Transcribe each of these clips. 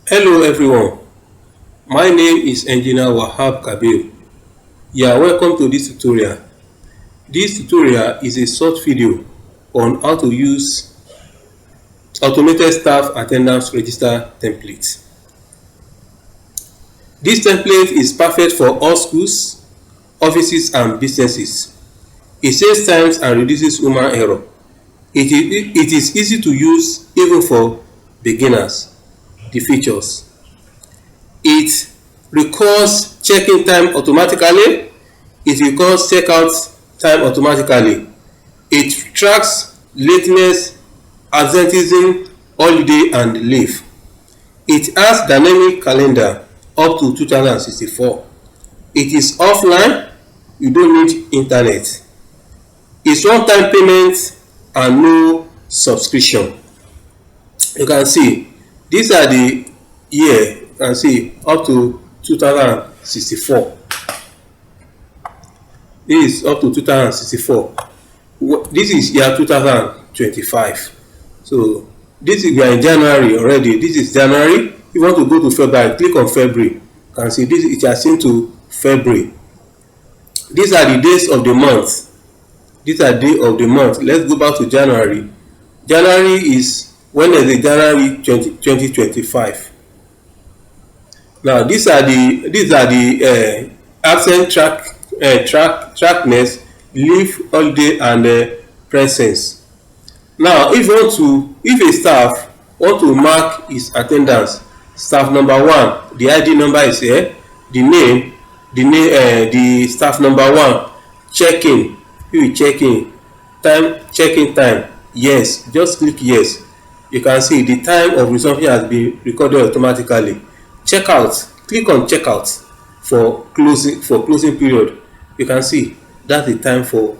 Hello everyone, my name is Engineer Wahab Kabir. Welcome to this tutorial. This tutorial is a short video on how to use automated staff attendance register template. This template is perfect for all schools, offices and businesses. It saves time and reduces human error. It is easy to use even for beginners. The features: it records check-in time automatically. It records check-out time automatically. It tracks lateness, absenteeism, holiday and leave. It has dynamic calendar up to 2064. It is offline, you don't need internet. It's one-time payment and no subscription. You can see these are the year, you can see up to 2064. This is up to 2064. This is year 2025. So this is, we are in January already. This is January. If you want to go to February, click on February. You can see this, it has seen to February. These are the days of the month. These are day of the month. Let's go back to January. January is Wednesday, January 2025. Now these are the absent trackness, leave, holiday and presence. Now if a staff want to mark his attendance, staff number one, the ID number is here, the name, the staff number one, check-in, you will check in, check-in time, yes, just click yes. You can see the time of resumption has been recorded automatically. Checkout, click on checkout for closing period. You can see that's the time for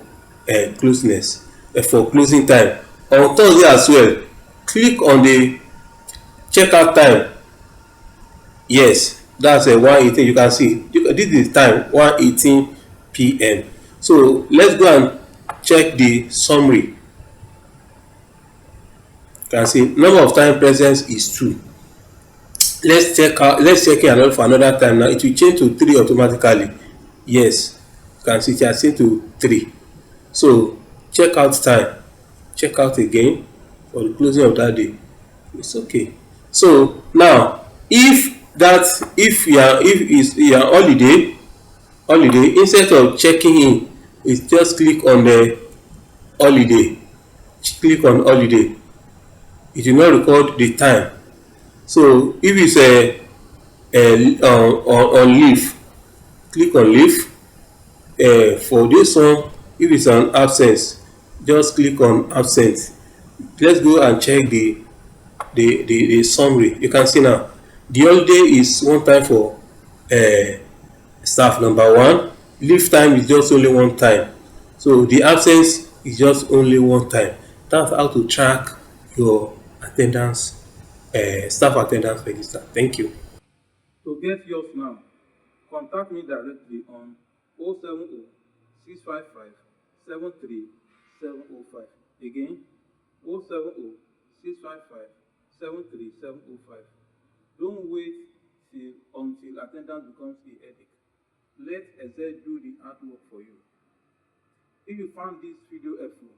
for closing time. On Thursday as well, click on the checkout time. Yes, that's 1:18. You can see this is time 1:18 p.m. So let's go and check the summary. You can see number of time presence is 2. Let's check it for another time. Now it will change to 3 automatically. Yes, you can see it has changed to 3. So check out time, check out again for the closing of that day. It's okay. So now if you are holiday, instead of checking in, it's just click on the holiday. Click on holiday. It will not record the time. So if it's on leave, click on leave. For this one, if it's an absence, just click on absent. Let's go and check the summary. You can see now the holiday is one time for staff number one. Leave time is just only one time. So the absence is just only one time. That's how to track your attendance, staff attendance register. Thank you. To get yours now, contact me directly on 070 655 73705. Again, 070 655 73705. Don't wait until attendance becomes a headache. Let Excel do the hard work for you. If you found this video helpful,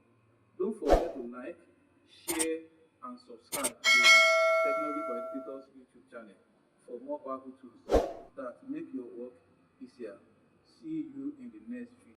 don't forget to like, share, and subscribe to Technology for Educators YouTube channel for more powerful tools that make your work easier. See you in the next video.